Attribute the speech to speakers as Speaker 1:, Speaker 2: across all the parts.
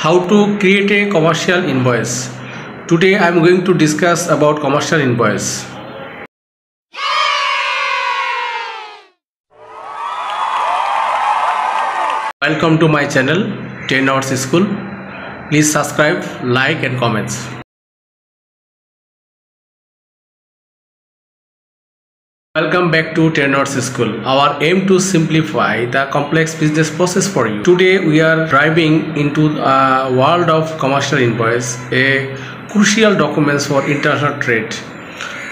Speaker 1: How to create a commercial invoice. Today I am going to discuss about commercial invoice. Welcome to my channel 10 Hours School. Please subscribe, like and comments. Welcome back to 10 Hours School. Our aim to simplify the complex business process for you. Today we are diving into a world of commercial invoice, a crucial document for international trade.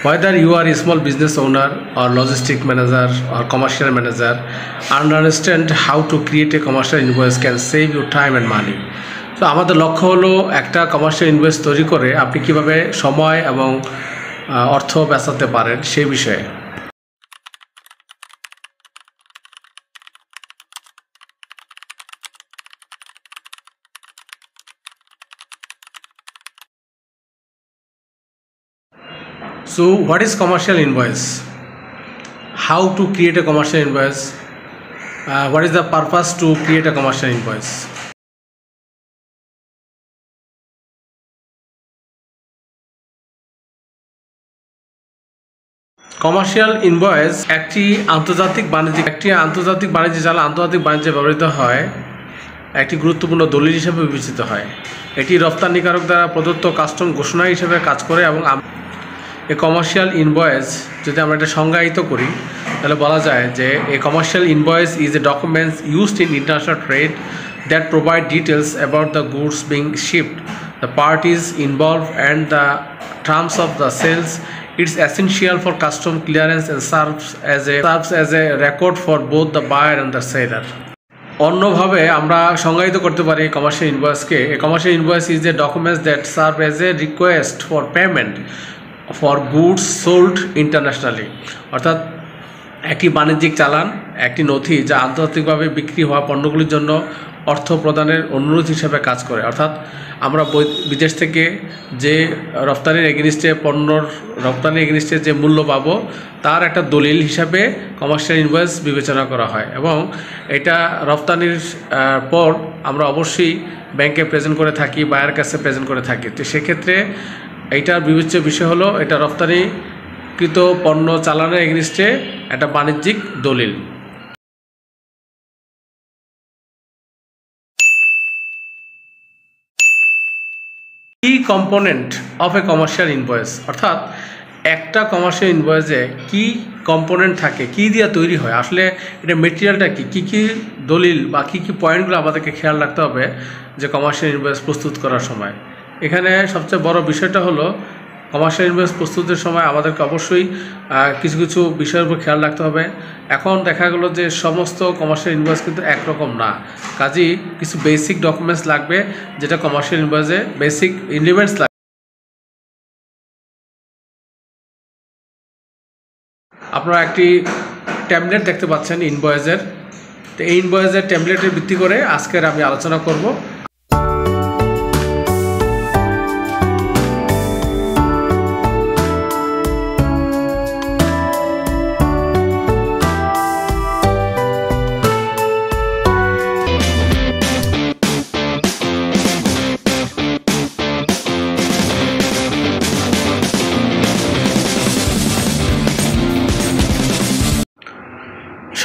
Speaker 1: Whether you are a small business owner or logistic manager or commercial manager, understand how to create a commercial invoice can save you time and money. So আমাদের লক্ষ্য হলো একটা commercial invoice তৈরি করে আপনি কিভাবে সময় এবং অর্থ বাঁচাতে পারেন সেই বিষয়ে। So what is commercial invoice? How to create a commercial invoice? What is the purpose to create a commercial invoice? Commercial invoice একটি আন্তর্জাতিক বাণিজ্য যারা আন্তর্জাতিক বাণিজ্যে ব্যবহৃত হয় একটি গুরুত্বপূর্ণ দলিল হিসেবে বিবেচিত হয়। এটি রপ্তানিকারক দ্বারা প্রদত্ত কাস্টম ঘোষণা হিসেবে কাজ করে এবং এ কমার্শিয়াল ইনভয়েস যদি আমরা এটা সংজ্ঞায়িত করি তাহলে বলা যায় যে a commercial invoice is a documents used in international trade that provide details about the goods being shipped, the parties involve and the terms of the sales. It's essential for custom clearance and serves as a record for both the buyer and the seller. অন্যভাবে আমরা সংজ্ঞায়িত করতে পারি commercial ইনভয়েসকে। A commercial invoice is a documents that serve as a request for payment for goods sold internationally, অর্থাৎ একটি বাণিজ্যিক চালান, একটি নথি যা আন্তর্জাতিকভাবে বিক্রি হওয়া পণ্যগুলির জন্য অর্থ প্রদানের অনুরোধ হিসাবে কাজ করে। অর্থাৎ আমরা বিদেশ থেকে যে রপ্তানির এগেনিস্টে যে মূল্য পাবো তার একটা দলিল হিসাবে কমার্শিয়াল ইনভয়েস বিবেচনা করা হয় এবং এটা রপ্তানির পর আমরা অবশ্যই ব্যাংকে প্রেজেন্ট করে থাকি, বায়ার কাছে প্রেজেন্ট করে থাকি। তো সেক্ষেত্রে এইটার বিবেচ্য বিষয় হলো এটা রপ্তানিকৃত পণ্য চালানের এগেনিস্টে একটা বাণিজ্যিক দলিল। কি component of a commercial invoice, অর্থাৎ একটা কমার্শিয়াল ইনভয়েসে কি কম্পোনেন্ট থাকে, কি দিয়ে তৈরি হয়, আসলে এটা মেটেরিয়ালটা কি কি দলিল বা কি পয়েন্টগুলো আমাদেরকে খেয়াল রাখতে হবে যে কমার্শিয়াল ইনভয়েস প্রস্তুত করার সময়। এখানে সবচেয়ে বড় বিষয়টা হলো কমার্শিয়াল ইনভয়েস প্রস্তুতের সময় আমাদেরকে অবশ্যই কিছু কিছু বিষয়ের উপর খেয়াল রাখতে হবে। এখন দেখা গেলো যে সমস্ত কমার্শিয়াল ইনভয়েস কিন্তু একরকম না, কাজেই কিছু বেসিক ডকুমেন্টস লাগবে যেটা কমার্শিয়াল ইনভয়েসে বেসিক এলিমেন্টস লাগবে। আপনারা একটি ট্যাবলেট দেখতে পাচ্ছেন ইনভয়েসের, তো এই ইনভয়েসের ট্যাবলেটের ভিত্তি করে আজকের আমি আলোচনা করব।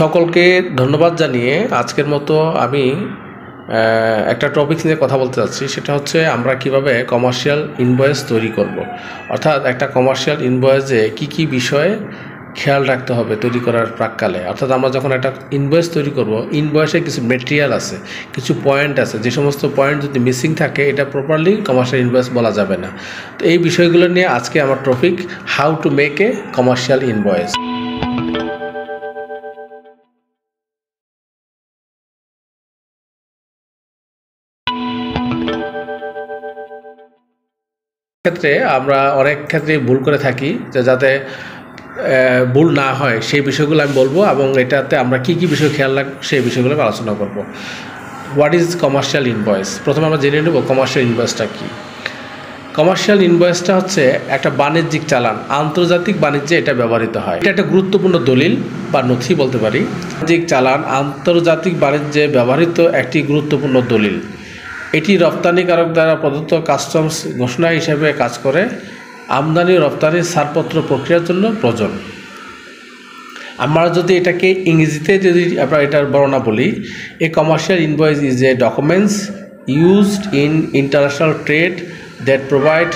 Speaker 1: সকলকে ধন্যবাদ জানিয়ে আজকের মতো আমি একটা টপিক নিয়ে কথা বলতে চাচ্ছি, সেটা হচ্ছে আমরা কিভাবে কমার্শিয়াল ইনভয়েস তৈরি করব। অর্থাৎ একটা কমার্শিয়াল ইনভয়েসে কি বিষয়ে খেয়াল রাখতে হবে তৈরি করার প্রাককালে। অর্থাৎ আমরা যখন একটা ইনভয়েস তৈরি করব, ইনভয়েসে কিছু মেটেরিয়াল আছে, কিছু পয়েন্ট আছে, যে সমস্ত পয়েন্ট যদি মিসিং থাকে এটা প্রপারলি কমার্শিয়াল ইনভয়েস বলা যাবে না। তো এই বিষয়গুলো নিয়ে আজকে আমার topic, how to make a commercial invoice. ক্ষেত্রে আমরা অনেক ক্ষেত্রে ভুল করে থাকি, যাতে ভুল না হয় সেই বিষয়গুলো আমি বলবো এবং এটাতে আমরা কি বিষয় খেয়াল রাখবো সেই বিষয়গুলো আলোচনা করব। What is commercial invoice? প্রথমে আমরা জেনে নেব কমার্শিয়াল ইনভয়েসটা কি। কমার্শিয়াল ইনভয়েসটা হচ্ছে একটা বাণিজ্যিক চালান, আন্তর্জাতিক বাণিজ্যে এটা ব্যবহৃত হয়। এটা একটা গুরুত্বপূর্ণ দলিল বা নথি বলতে পারি। বাণিজ্যিক চালান আন্তর্জাতিক বাণিজ্যে ব্যবহৃত একটি গুরুত্বপূর্ণ দলিল। এটি রপ্তানিকারক দ্বারা প্রদত্ত কাস্টমস ঘোষণা হিসেবে কাজ করে। আমদানি রপ্তানির ছাড়পত্র প্রক্রিয়ার জন্য প্রয়োজন। আমরা যদি এটাকে ইংরেজিতে যদি আমরা এটার বর্ণনা বলি, এ commercial invoice is a documents used in international trade that provide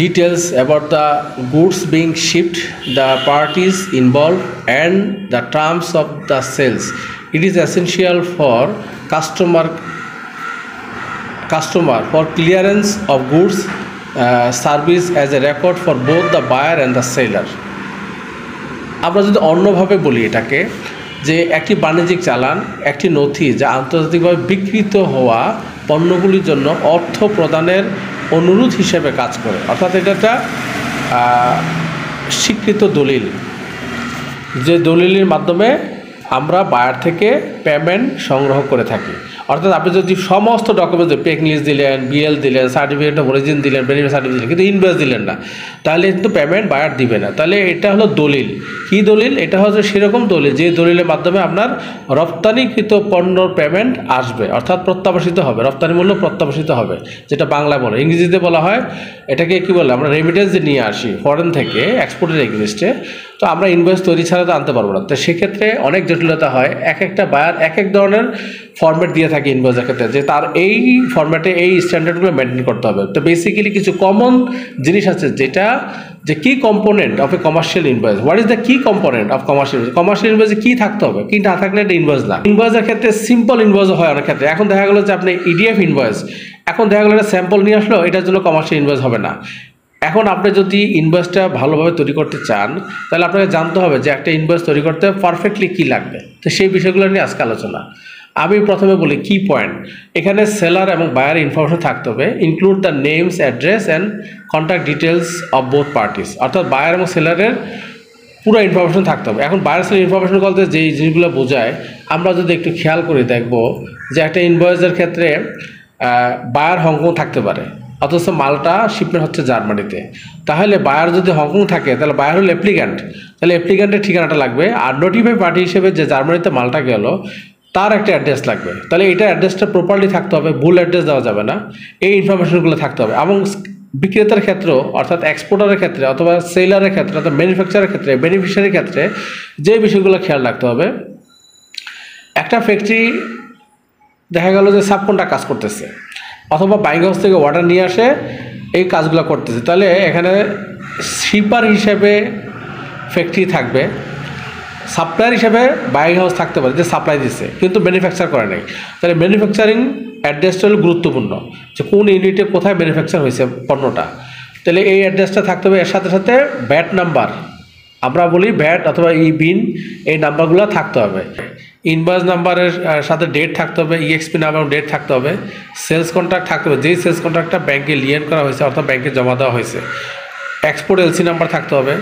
Speaker 1: details about the goods being shipped, the parties involved, and the terms of the sales. It is essential for customer for clearance of goods service as a record for both the buyer and the seller. আমরা যদি অন্যভাবে বলি এটাকে, যে একটি বাণিজ্যিক চালান একটি নথি যা আন্তর্জাতিকভাবে বিক্রিত হওয়া পণ্যগুলির জন্য অর্থ প্রদানের অনুরোধ হিসেবে কাজ করে। অর্থাৎ এটা একটা স্বীকৃত দলিল, যে দলিলের মাধ্যমে আমরা বায়ার থেকে পেমেন্ট সংগ্রহ করে থাকি। অর্থাৎ আপনি যদি সমস্ত ডকুমেন্টস পেক লিস্ট দিলেন, বিএল দিলেন, সার্টিফিকেট অফ অরিজিন দিলেন, বেনিফিট সার্টিফিকেট দিলেন, কিন্তু ইনভয়েস দিলেন না, তাহলে কিন্তু পেমেন্ট বায়ার দিবে না। তাহলে এটা হলো দলিল। কী দলিল? এটা হচ্ছে সেরকম দলিল যে দলিলের মাধ্যমে আপনার রপ্তানিকৃত পণ্যর পেমেন্ট আসবে, অর্থাৎ প্রত্যাবাসিত হবে, রপ্তানি মূল্য প্রত্যাবাসিত হবে, যেটা বাংলা বলে। ইংরেজিতে বলা হয় এটাকে কী বলে, আমরা রেমিটেন্স নিয়ে আসি ফরেন থেকে এক্সপোর্টের এগেইনস্টে, তো আমরা ইনভয়েস তৈরি ছাড়া তো আনতে পারবো না। তো সেক্ষেত্রে অনেক জটিলতা হয়। এক একটা বায়ার এক এক ধরনের ফরম্যাট দিয়ে থাকে ইনভয়েসের ক্ষেত্রে, যে তার এই ফরম্যাটে এই স্ট্যান্ডার্ডগুলো মেনটেন করতে হবে। তো বেসিক্যালি কিছু কমন জিনিস আছে, যেটা যে key component of a commercial invoice, what is the key component of commercial invoice. Commercial ইনভয়েসে কী থাকতে হবে, কি না থাকলে এটা ইনভয়েস না। ইনভয়েসের ক্ষেত্রে সিম্পল ইনভয়েস হয় অনেক ক্ষেত্রে। এখন দেখা গেলো যে আপনি ইডিএফ ইনভয়েস, এখন দেখা গেলো একটা স্যাম্পল নিয়ে আসলো, এটার জন্য কমার্শিয়াল ইনভয়েস হবে না। এখন আপনি যদি ইনভয়েসটা ভালোভাবে তৈরি করতে চান, তাহলে আপনাকে জানতে হবে যে একটা ইনভয়েস তৈরি করতে পারফেক্টলি কী লাগবে। তো সেই বিষয়গুলো নিয়ে আজকে আলোচনা। আমি প্রথমে বলি কি পয়েন্ট। এখানে সেলার এবং বায়ার ইনফরমেশন থাকতে হবে, include the names, address and contact details of both parties. অর্থাৎ বায়ার এবং সেলারের পুরো ইনফরমেশন থাকতে হবে। এখন বায়ার সেলার ইনফরমেশন বলতে যেই জিনিসগুলো বোঝায়, আমরা যদি একটু খেয়াল করে দেখব যে একটা ইনভয়েসের ক্ষেত্রে বায়ার হংকং থাকতে পারে, অথচ মালটা শিপমেন্ট হচ্ছে জার্মানিতে। তাহলে বায়ার যদি হংকং থাকে, তাহলে বায়ার হলো অ্যাপ্লিক্যান্ট, তাহলে অ্যাপ্লিক্যান্টের ঠিকানাটা লাগবে। আর নোটিফাই পার্টি হিসেবে যে জার্মানিতে মালটা গেল, তার একটা অ্যাড্রেস লাগবে। তাহলে এটা অ্যাড্রেসটা প্রপারলি থাকতে হবে, ভুল অ্যাড্রেস দেওয়া যাবে না। এই ইনফরমেশনগুলো থাকতে হবে। এবং বিক্রেতার ক্ষেত্রেও, অর্থাৎ এক্সপোর্টারের ক্ষেত্রে অথবা সেলারের ক্ষেত্রে অর্থাৎ ম্যানুফ্যাকচারের ক্ষেত্রে, বেনিফিশিয়ারির ক্ষেত্রে যে বিষয়গুলো খেয়াল রাখতে হবে, একটা ফ্যাক্টরি দেখা গেল যে সাবকন্ট্রাক্ট কাজ করতেছে, অথবা বাইং হাউস থেকে অর্ডার নিয়ে আসে এই কাজগুলো করতেছে, তাহলে এখানে শিপার হিসেবে ফ্যাক্টরি থাকবে, সাপ্লায়ার হিসেবে বাইং হাউস থাকতে পারে যে সাপ্লাই দিচ্ছে কিন্তু ম্যানুফ্যাকচার করে নাই। তাহলে ম্যানুফ্যাকচারিং অ্যাড্রেসটা হলো গুরুত্বপূর্ণ, যে কোন ইউনিটে কোথায় ম্যানুফ্যাকচার হয়েছে পণ্যটা। তাহলে এই অ্যাড্রেসটা থাকতে হবে। এর সাথে সাথে ভ্যাট নাম্বার, আমরা বলি ভ্যাট অথবা ই বিন, এই নাম্বারগুলো থাকতে হবে। ইনভয়েস নাম্বারের সাথে ডেট থাকতে হবে, ইএক্সপি নাম্বার ডেট থাকতে হবে। সেলস কন্ট্রাক্ট থাকতে হবে, যেই সেলস কন্ট্রাক্টটা ব্যাংকে লিয়েন করা হয়েছে অর্থাৎ ব্যাংকে জমা দেওয়া হয়েছে। এক্সপোর্ট এলসি নাম্বার থাকতে হবে।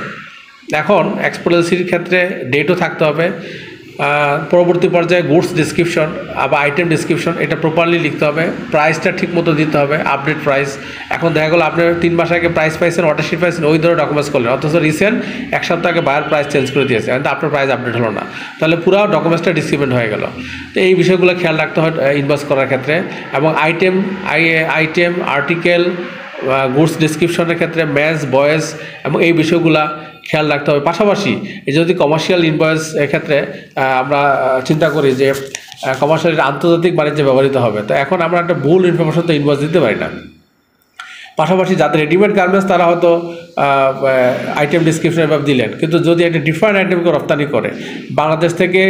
Speaker 1: এখন এক্সপোর্ট এলসির ক্ষেত্রে ডেটও থাকতে হবে। পরবর্তী পর্যায়ে গুডস ডিসক্রিপশন বা আইটেম ডিসক্রিপশন, এটা প্রপারলি লিখতে হবে। প্রাইসটা ঠিক মতো দিতে হবে, আপডেট প্রাইস। এখন দেখা গেলো আপনি 3 মাস আগে প্রাইস পাইছেন, অর্ডার শিট পাইছেন, ওই ধরে ডকুমেন্টস করলেন, অথচ রিসেন্ট 1 সপ্তাহ আগে বায়ার প্রাইস চেঞ্জ করে দিয়েছে, কিন্তু আপনার প্রাইস আপডেট হলো না, তাহলে পুরো ডকুমেন্টসটা ডিসক্রিপেন্ট হয়ে গেল। তো এই বিষয়গুলো খেয়াল রাখতে হয় ইনভয়েস করার ক্ষেত্রে। এবং আইটেম আর্টিকেল, গুডস ডিসক্রিপশনের ক্ষেত্রে ম্যাচ, বয়েস এবং এই বিষয়গুলো খেয়াল রাখতে হবে। পাশাপাশি এই যদি কমার্শিয়াল ইনভয়েস ক্ষেত্রে আমরা চিন্তা করি যে কমার্শিয়াল আন্তর্জাতিক বাণিজ্যে ব্যবহৃত হবে, তো এখন আমরা একটা ভুল ইনফরমেশন তো ইনভয়েস দিতে পারি না। পাশাপাশি যাদের রেডিমেড গার্মেন্টস, তারা হয়তো আইটেম ডিসক্রিপশন এভাবে দিলেন, কিন্তু যদি একটা ডিফারেন্ট আইটেমকে রপ্তানি করে, বাংলাদেশ থেকে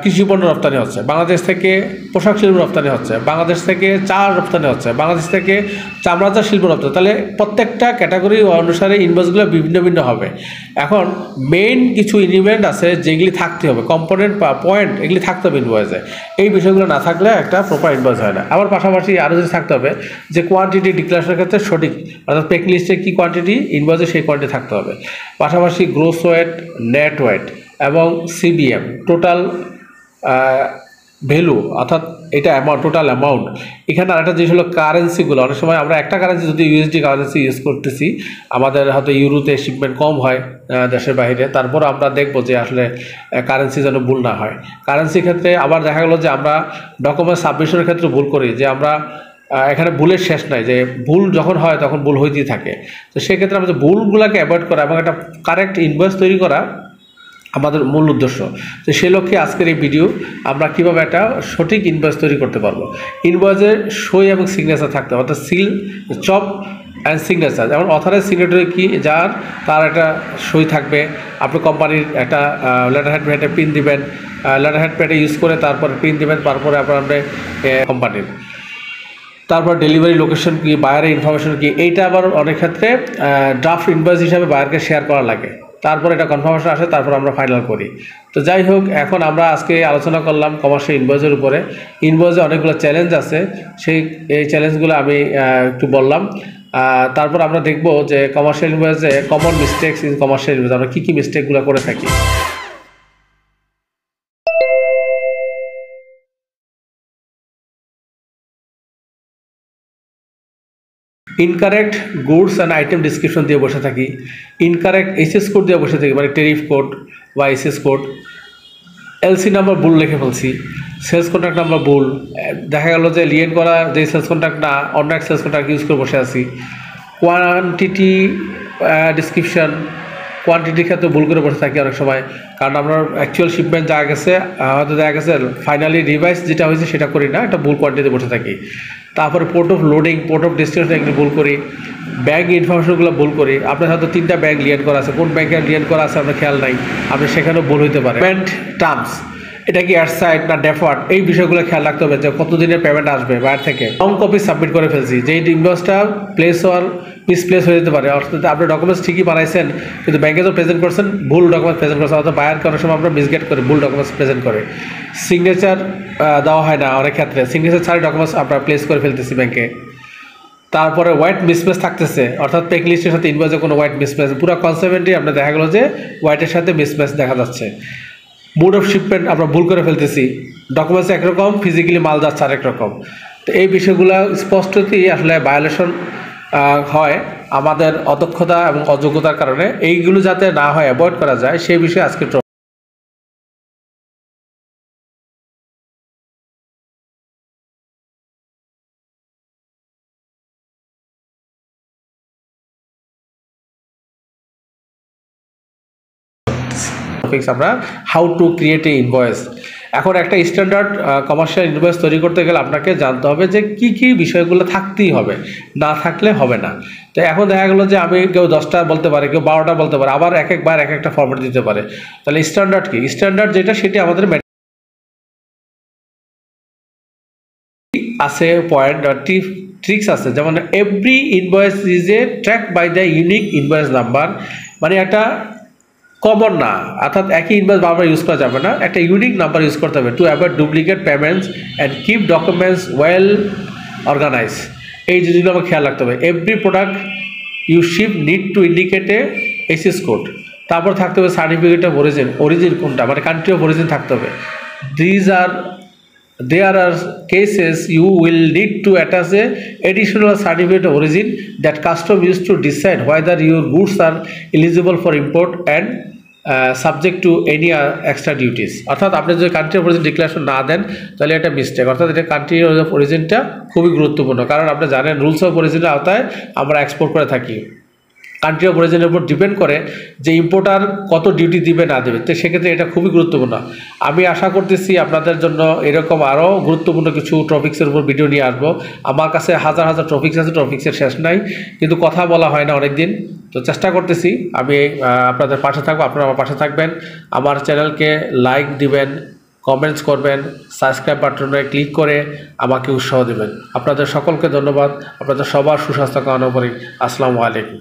Speaker 1: কৃষিপণ্য রপ্তানি হচ্ছে, বাংলাদেশ থেকে পোশাক শিল্প রপ্তানি হচ্ছে, বাংলাদেশ থেকে চা রপ্তানি হচ্ছে, বাংলাদেশ থেকে চামড়াজাত শিল্প রপ্তানি, তাহলে প্রত্যেকটা ক্যাটাগরি অনুসারে ইনভয়েসগুলো ভিন্ন ভিন্ন হবে। এখন মেইন কিছু এলিমেন্ট আছে যেগুলি থাকতে হবে, কম্পোনেন্ট বা পয়েন্ট, এগুলি থাকতে হবে ইনভয়েসে। এই বিষয়গুলো না থাকলে একটা প্রপার ইনভয়েস হয় না। আবার পাশাপাশি আরও যদি থাকতে হবে যে কোয়ান্টিটি ডিক্লারেশনের ক্ষেত্রে সঠিক, অর্থাৎ পেক লিস্টে কী কোয়ান্টিটি ইনভয়েসে সেই কোয়ান্টিটি থাকতে হবে। পাশাপাশি গ্রোস ওয়েট, নেট ওয়েট এবং সিবিএম, টোটাল ভ্যালু, অর্থাৎ এটা অ্যামাউন্ট, টোটাল অ্যামাউন্ট। এখানে আরেকটা জিনিস হলো কারেন্সিগুলো। অনেক সময় আমরা একটা কারেন্সি যদি ইউএসডি কারেন্সি ইউজ করতেছি, আমাদের হয়তো ইউরোতে শিপমেন্ট কম হয় দেশের বাইরে, তারপর আমরা দেখবো যে আসলে কারেন্সি যেন ভুল না হয়। কারেন্সির ক্ষেত্রে আবার দেখা গেলো যে আমরা ডকুমেন্ট সাবমিশনের ক্ষেত্রে ভুল করি, যে আমরা এখানে ভুলের শেষ নাই, যে ভুল যখন হয় তখন ভুল হইতেই থাকে। তো সেক্ষেত্রে আমাদের ভুলগুলোকে অ্যাভয়েড করা এবং একটা কারেক্ট ইনভয়েস তৈরি করা আমাদের মূল উদ্দেশ্য। তো সেই লক্ষ্যে আজকের এই ভিডিও, আমরা কীভাবে একটা সঠিক ইনভয়েস তৈরি করতে পারবো। ইনভয়েসের সই এবং সিগনেচার থাকতে হবে, অর্থাৎ সিল, চপ অ্যান্ড সিগনেচার। যেমন অথরাইজ সিগনেটরি কি, যার তার একটা সই থাকবে। আপনি কোম্পানির একটা লেটার হেড প্যাডে প্রিন্ট দিবেন, লেটার হেড প্যাডে ইউজ করে তারপরে প্রিন্ট দিবেন, তারপরে আপনার কোম্পানির। তারপর ডেলিভারি লোকেশন কি, বায়ারের ইনফরমেশন কি, এইটা আবার অনেক ক্ষেত্রে ড্রাফট ইনভয়েস হিসাবে বায়ারকে শেয়ার করা লাগে। তারপর এটা কনফার্মেশন আসে, তারপর আমরা ফাইনাল করি। তো যাই হোক, এখন আমরা আজকে আলোচনা করলাম কমার্শিয়াল ইনভয়েসের উপরে। ইনভয়েসে অনেকগুলো চ্যালেঞ্জ আছে, এই চ্যালেঞ্জগুলো আমি একটু বললাম। তারপর আমরা দেখব যে কমার্শিয়াল ইনভয়েসে common mistakes in commercial invoice, আমরা কী কী মিস্টেকগুলো করে থাকি। Incorrect goods and item description দিয়ে বসে থাকি, ইনকারেক্ট এসএস কোড দিয়ে বসে থাকি, মানে টেরিফ কোড বা এসএস কোড। এলসি নাম্বার ভুল লিখে ফেলছি, সেলস কন্ট্রাক্ট নাম্বার ভুল, দেখা গেল যে লিয়েন করা যে সেলস কন্ট্রাক্ট না, অন্য এক সেলস কন্ট্রাক্ট ইউজ করে বসে আছি। কোয়ান্টিটি ডিসক্রিপশন, কোয়ান্টিটির ক্ষেত্রে ভুল করে বসে থাকি অনেক সময়, কারণ আমরা অ্যাকচুয়াল শিপমেন্ট যা গেছে হয়তো দেখা গেছে ফাইনালি রিভাইস যেটা হয়েছে সেটা করি না, একটা ভুল কোয়ান্টিটিতে বসে থাকি। তারপরে port of loading, port of destination এগুলো ভুল করি, ব্যাঙ্ক ইনফরমেশনগুলো ভুল করি। আপনার হয়তো 3টা ব্যাঙ্ক লিয়েন করা আছে, কোন ব্যাঙ্কে লিয়েন করা আছে আপনার খেয়াল নাই, আপনি সেখানেও ভুল হইতে পারে। পেমেন্ট টার্মস, এটা কি অ্যাডসাইড না ডেফার্ড, এই বিষয়গুলো খেয়াল রাখতে হবে যে কতদিনের পেমেন্ট আসবে বাইরে থেকে। রং কপি সাবমিট করে ফেলছি, যে ইনভয়েসটা প্লেস হওয়ার মিসপ্লেস হয়ে যেতে পারে, অর্থাৎ আপনি ডকুমেন্টস ঠিকই বানাইছেন কিন্তু ব্যাঙ্কে তো প্রেজেন্ট করছেন ভুল ডকুমেন্টস প্রেজেন্ট করছেন, অর্থাৎ বায়ারকে অনেক সময় আমরা মিসগেট করে ভুল ডকুমেন্টস প্রেজেন্ট করে। সিগনেচার দেওয়া হয় না অনেক ক্ষেত্রে, সিগনেচার ছাড়া ডকুমেন্টস আমরা প্লেস করে ফেলতেছি ব্যাঙ্কে। তারপরে হোয়াইট মিসম্যাচ থাকতেছে, অর্থাৎ পেক লিস্টের সাথে ইনভয়েসে কোনো হোয়াইট মিসম্যাচ, পুরো কনসেপ্টই আপনার দেখা গেলো যে হোয়াইটের সাথে মিসম্যাচ দেখা যাচ্ছে। মোড অফ শিপমেন্ট আমরা ভুল করে ফেলতেছি, ডকুমেন্টস একরকম, ফিজিক্যালি মাল যাচ্ছে আরেক রকম। তো এই বিষয়গুলো স্পষ্টতই আসলে ভায়োলেশন হয় আমাদের অদক্ষতা এবং অযোগ্যতার কারণে। এইগুলো যাতে না হয়, অ্যাভয়েড করা যায়, সেই বিষয়ে আজকে আমরা how to create a invoice. এখন একটা স্ট্যান্ডার্ড কমার্শিয়াল ইনভয়েস তৈরি করতে গেলে আপনাকে জানতে হবে যে কি কি বিষয়গুলো থাকতেই হবে, না থাকলে হবে না। তো এখন দেখা গেলো যে আমি কেউ 10টা বলতে পারে, কেউ 12টা বলতে পারে, আবার এক একবার এক একটা ফরম্যাট দিতে পারে। তাহলে স্ট্যান্ডার্ড কি, স্ট্যান্ডার্ড যেটা সেটি আমাদের আছে পয়েন্ট ট্রিক্স আছে। যেমন every invoice is a track by the unique invoice number, মানে একটা কমন না, অর্থাৎ একই ইনভয়েস বারবার ইউজ করা যাবে না, একটা ইউনিক নাম্বার ইউজ করতে হবে to avoid duplicate payments and keep documents well organise. এই জিনিসগুলো আমাকে খেয়াল রাখতে হবে। Every product you ship need to indicate a SS code, তারপর থাকতে হবে সার্টিফিকেট অফ অরিজিন কোনটা, মানে কান্ট্রি অফ অরিজিন থাকতে হবে। There are cases you will need to attach a additional certificate of origin that custom used to decide whether your goods are eligible for import and subject to any extra duties। অর্থাৎ আপনি যদি country of origin declaration না দেন তাহলে এটা mistake. অর্থাৎ এটা country of অরিজিনটা খুবই গুরুত্বপূর্ণ, কারণ আপনি জানেন রুলস অফ অরিজিনের আওতায় আমরা এক্সপোর্ট করে থাকি। কান্ট্রি অফ অরিজিনের উপর ডিপেন্ড করে যে ইম্পোর্টার কত ডিউটি দিবে না দেবে, তো সেক্ষেত্রে এটা খুবই গুরুত্বপূর্ণ। আমি আশা করতেছি আপনাদের জন্য এরকম আরও গুরুত্বপূর্ণ কিছু টপিক্সের উপর ভিডিও নিয়ে আসবো। আমার কাছে হাজার হাজার টপিক্স আছে, টপিক্সের শেষ নাই, কিন্তু কথা বলা হয় না অনেক দিন। তো চেষ্টা করতেছি, আমি আপনাদের পাশে থাকবো, আপনারা আমার পাশে থাকবেন। আমার চ্যানেলকে লাইক দিবেন, কমেন্টস করবেন, সাবস্ক্রাইব বাটনে ক্লিক করে আমাকে উৎসাহ দেবেন। আপনাদের সকলকে ধন্যবাদ, আপনাদের সবার সুস্বাস্থ্য কামনা করি। আসসালামু আলাইকুম।